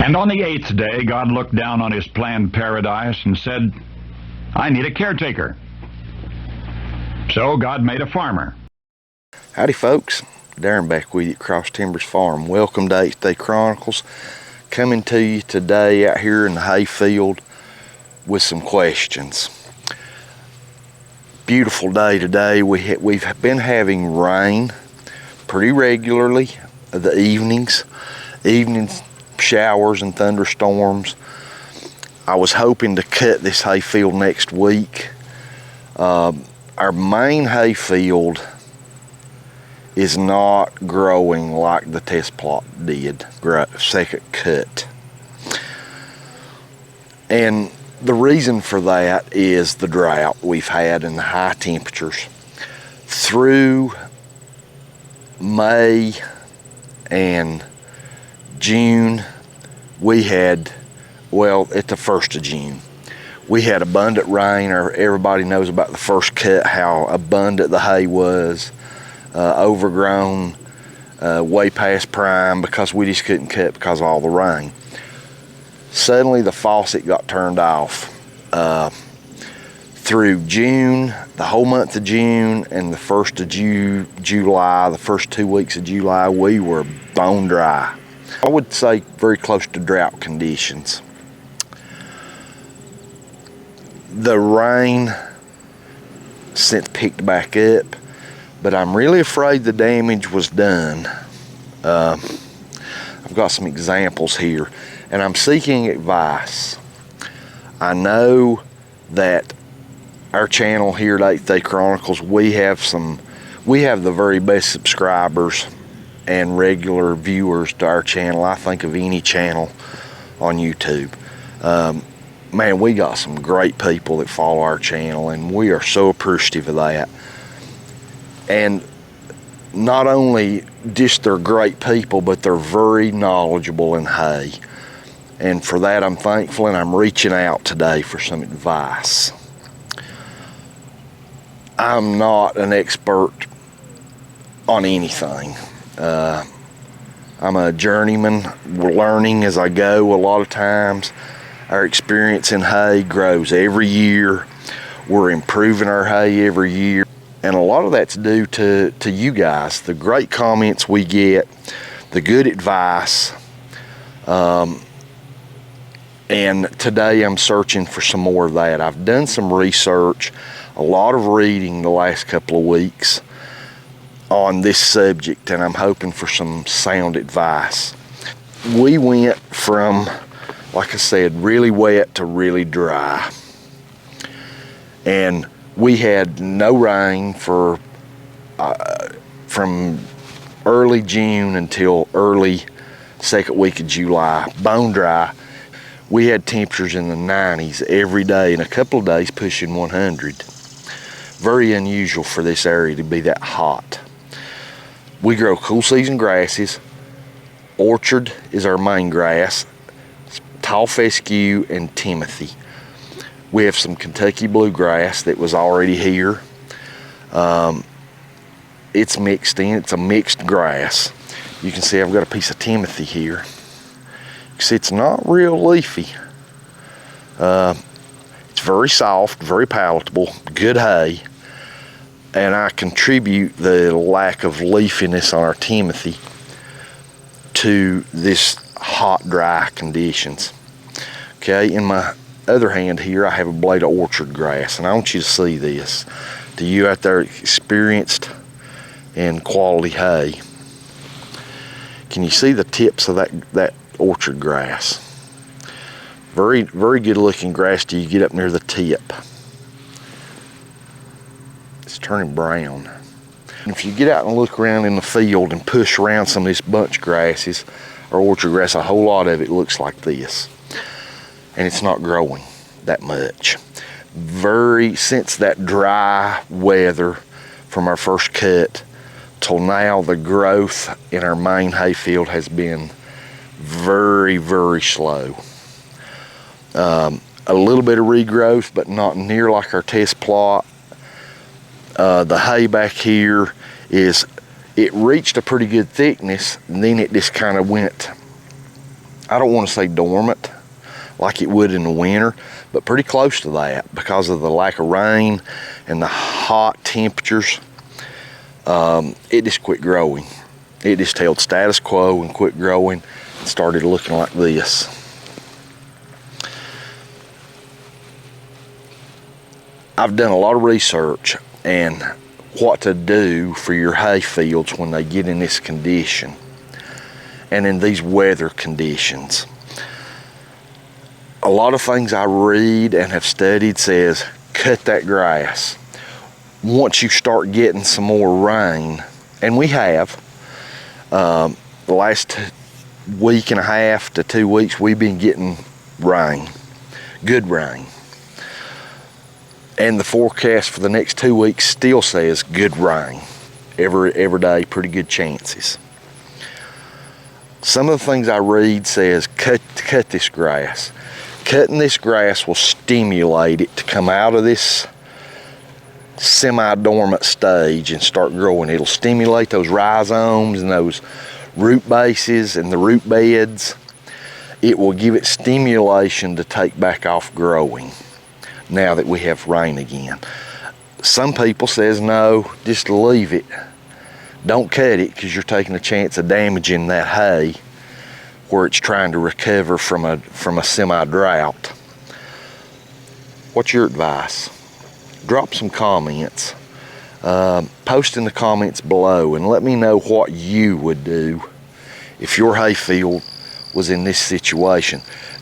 And on the 8th day, God looked down on his planned paradise and said, I need a caretaker. So God made a farmer. Howdy folks, Darren back with you at Cross Timbers Farm. Welcome to 8th Day Chronicles. Coming to you today out here in the hay field with some questions. Beautiful day today. We've been having rain pretty regularly, the evening showers and thunderstorms. I was hoping to cut this hay field next week. Our main hay field is not growing like the test plot did, second cut. And the reason for that is the drought we've had and the high temperatures. Through May and June, we had, well, at the 1st of June, we had abundant rain. Everybody knows about the first cut, how abundant the hay was, overgrown, way past prime, because we just couldn't cut because of all the rain. Suddenly the faucet got turned off. Through June, the whole month of June and the 1st of July, the first 2 weeks of July, we were bone dry. I would say very close to drought conditions. The rain since picked back up, but I'm really afraid the damage was done. I've got some examples here, and I'm seeking advice. I know that our channel here at 8th Day Chronicles, we have the very best subscribers and regular viewers to our channel, I think, of any channel on YouTube. Man, we got some great people that follow our channel, and we are so appreciative of that. And not only just they're great people, but they're very knowledgeable in hay. And for that, I'm thankful, and I'm reaching out today for some advice. I'm not an expert on anything. I'm a journeyman. We're learning as I go a lot of times. Our experience in hay grows every year. We're improving our hay every year. And a lot of that's due to you guys, the great comments we get, the good advice. And today I'm searching for some more of that. I've done some research, a lot of reading the last couple of weeks on this subject, and I'm hoping for some sound advice. We went from, like I said, really wet to really dry. And we had no rain for from early June until early second week of July, bone dry. We had temperatures in the 90s every day, and a couple of days pushing 100. Very unusual for this area to be that hot. We grow cool season grasses. Orchard is our main grass, tall fescue and Timothy. We have some Kentucky bluegrass that was already here. It's mixed in, it's a mixed grass. You can see I've got a piece of Timothy here. It's not real leafy. It's very soft, very palatable, good hay. And I contribute the lack of leafiness on our Timothy to this hot, dry conditions. Okay, in my other hand here, I have a blade of orchard grass, and I want you to see this. To you out there experienced in quality hay, can you see the tips of that orchard grass? Very, very good looking grass till you get up near the tip. It's turning brown. And if you get out and look around in the field and push around some of these bunch grasses or orchard grass, a whole lot of it looks like this. And it's not growing that much. Since that dry weather from our first cut till now, the growth in our main hay field has been very, very slow. A little bit of regrowth, but not near like our test plot. The hay back here it reached a pretty good thickness, and then it just kind of went I don't want to say dormant like it would in the winter, but pretty close to that because of the lack of rain and the hot temperatures. It just quit growing. It just held status quo and quit growing and started looking like this. I've done a lot of research and what to do for your hay fields when they get in this condition and in these weather conditions. A lot of things I read and have studied says cut that grass. Once you start getting some more rain, and we have, the last week and a half to 2 weeks, we've been getting rain, good rain. And the forecast for the next 2 weeks still says good rain. Every day, pretty good chances. Some of the things I read says cut this grass. Cutting this grass will stimulate it to come out of this semi-dormant stage and start growing. It'll stimulate those rhizomes and those root bases and the root beds. It will give it stimulation to take back off growing now that we have rain again. Some people says no, just leave it. Don't cut it because you're taking a chance of damaging that hay where it's trying to recover from a semi-drought. What's your advice? Drop some comments. Post in the comments below and let me know what you would do if your hay field was in this situation.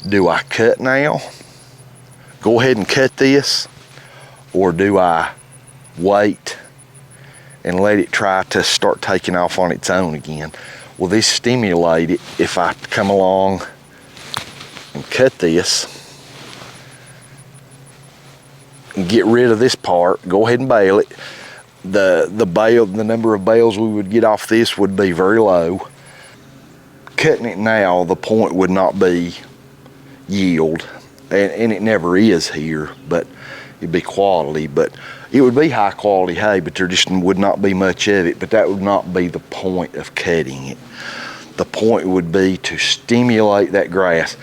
Do I cut now? Go ahead and cut this? Or do I wait and let it try to start taking off on its own again? Will this stimulate it if I come along and cut this and get rid of this part, go ahead and bale it? The number of bales we would get off this would be very low. Cutting it now, the point would not be yield, and it never is here, but it'd be quality, but it would be high quality hay, but there just would not be much of it. But that would not be the point of cutting it. The point would be to stimulate that grass.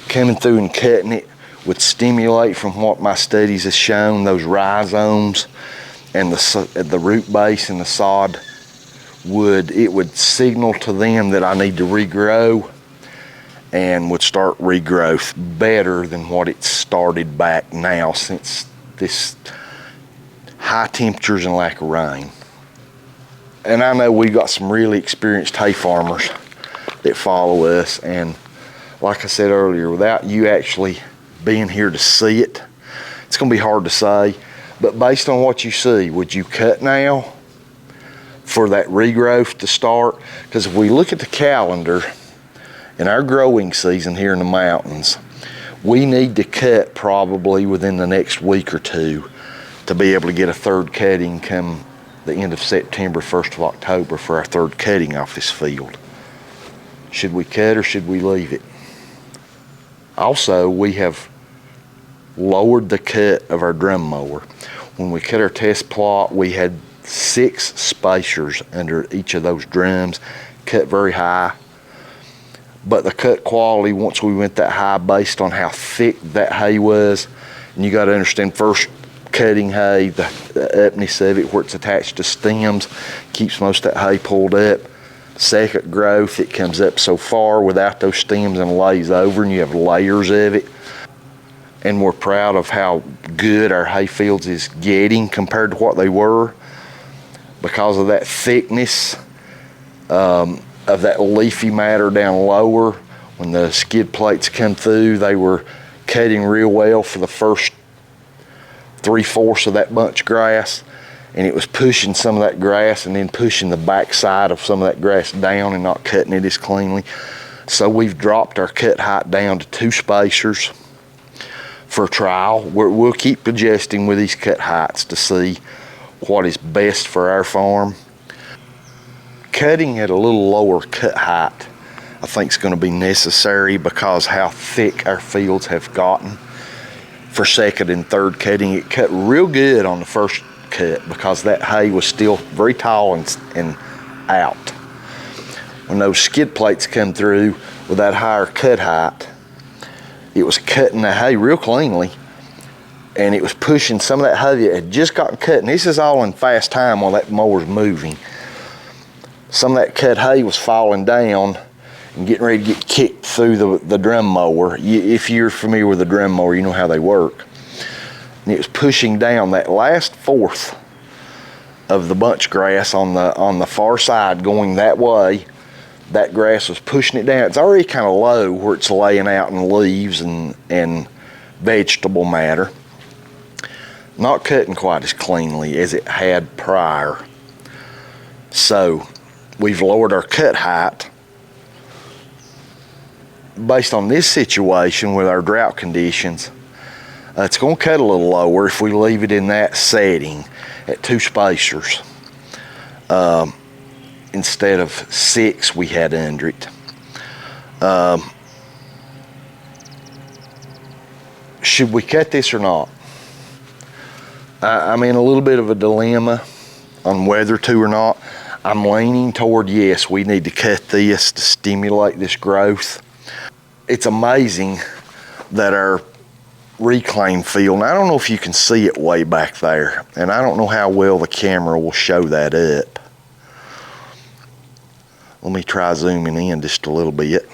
Coming through and cutting it would stimulate, from what my studies have shown, those rhizomes and the root base and the sod it would signal to them that I need to regrow, and would start regrowth better than what it started back now since this high temperatures and lack of rain. And I know we've got some really experienced hay farmers that follow us, and like I said earlier, without you actually being here to see it, it's going to be hard to say. But based on what you see, would you cut now for that regrowth to start? Because if we look at the calendar in our growing season here in the mountains, we need to cut probably within the next week or two to be able to get a third cutting come the end of September, 1st of October for our third cutting off this field. Should we cut or should we leave it? Also, we have lowered the cut of our drum mower. When we cut our test plot, we had 6 spacers under each of those drums, cut very high. But the cut quality, once we went that high, based on how thick that hay was, and you got to understand, first cutting hay, the upness of it where it's attached to stems keeps most of that hay pulled up. Second growth, it comes up so far without those stems and lays over, and you have layers of it. And we're proud of how good our hay fields is getting compared to what they were because of that thickness of that leafy matter down lower. When the skid plates come through, they were cutting real well for the first 3/4 of that bunch grass, and it was pushing some of that grass and then pushing the back side of some of that grass down and not cutting it as cleanly. So we've dropped our cut height down to 2 spacers for a trial. We'll keep adjusting with these cut heights to see what is best for our farm. Cutting at a little lower cut height, I think, is going to be necessary because how thick our fields have gotten. For second and third cutting, it cut real good on the first cut because that hay was still very tall and out. when those skid plates come through with that higher cut height, it was cutting the hay real cleanly, and it was pushing some of that hay that had just gotten cut. And this is all in fast time while that mower's moving. Some of that cut hay was falling down and getting ready to get kicked through the drum mower. If you're familiar with the drum mower, you know how they work. And it was pushing down that last fourth of the bunch grass on the far side going that way. That grass was pushing it down. It's already kind of low where it's laying out in leaves and vegetable matter. Not cutting quite as cleanly as it had prior. So we've lowered our cut height based on this situation with our drought conditions. It's going to cut a little lower if we leave it in that setting at 2 spacers instead of 6 we had under it. Should we cut this or not? I'm in a little bit of a dilemma on whether to or not. I'm leaning toward yes, we need to cut this to stimulate this growth. It's amazing that our reclaim field, and I don't know if you can see it way back there, and I don't know how well the camera will show that up. Let me try zooming in just a little bit.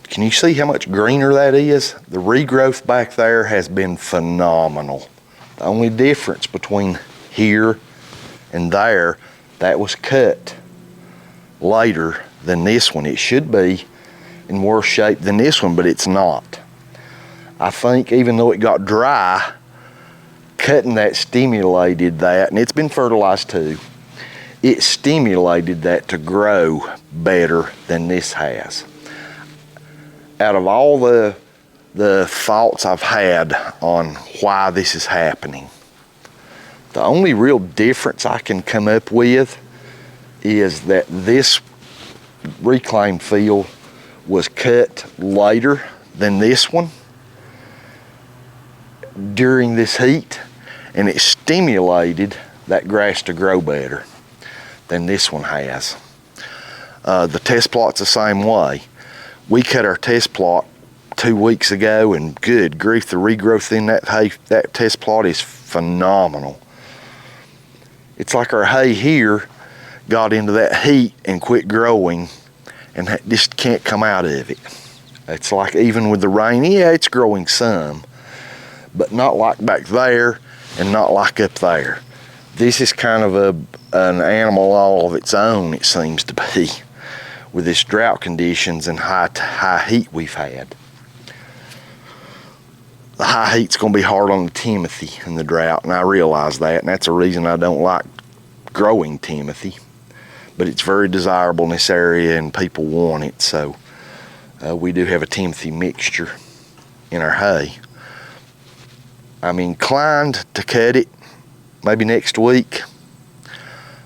Can you see how much greener that is? The regrowth back there has been phenomenal. The only difference between here and there, that was cut later than this one. It should be in worse shape than this one, but it's not. I think even though it got dry, cutting that stimulated that, and it's been fertilized too, it stimulated that to grow better than this has. Out of all the thoughts I've had on why this is happening, the only real difference I can come up with is that this reclaimed field was cut later than this one during this heat, and it stimulated that grass to grow better than this one has. The test plot's the same way. We cut our test plot 2 weeks ago, and good grief, the regrowth in that hay, that test plot is phenomenal. It's like our hay here got into that heat and quit growing and just can't come out of it. It's like even with the rain, yeah, it's growing some, but not like back there and not like up there. This is kind of an animal all of its own, it seems to be, with this drought conditions and high heat we've had. The high heat's going to be hard on the Timothy in the drought, and I realize that, and that's a reason I don't like growing Timothy. But it's very desirable in this area, and people want it, so we do have a Timothy mixture in our hay. I'm inclined to cut it maybe next week.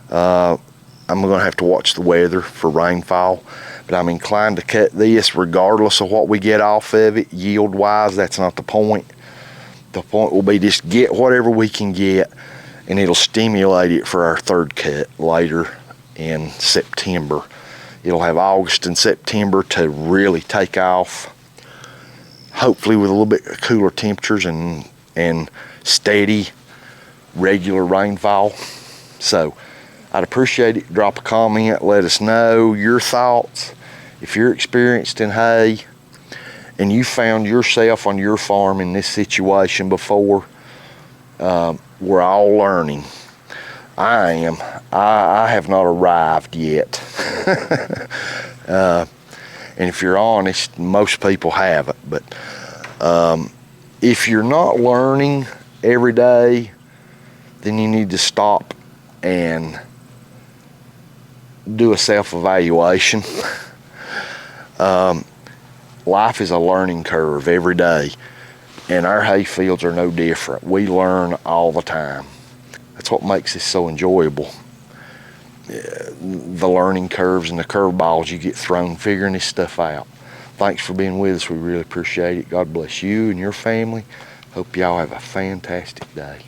I'm going to have to watch the weather for rainfall, but I'm inclined to cut this regardless of what we get off of it. Yield wise, that's not the point. The point will be just get whatever we can get, and it'll stimulate it for our third cut later in September. It'll have August and September to really take off, hopefully with a little bit cooler temperatures and steady regular rainfall. So I'd appreciate it. Drop a comment, let us know your thoughts. If you're experienced in hay and you found yourself on your farm in this situation before, we're all learning. I am. I have not arrived yet. And if you're honest, most people haven't. But if you're not learning every day, then you need to stop and do a self-evaluation. Life is a learning curve every day, and our hay fields are no different. We learn all the time. That's what makes this so enjoyable. The learning curves and the curveballs you get thrown figuring this stuff out. Thanks for being with us. We really appreciate it. God bless you and your family. Hope y'all have a fantastic day.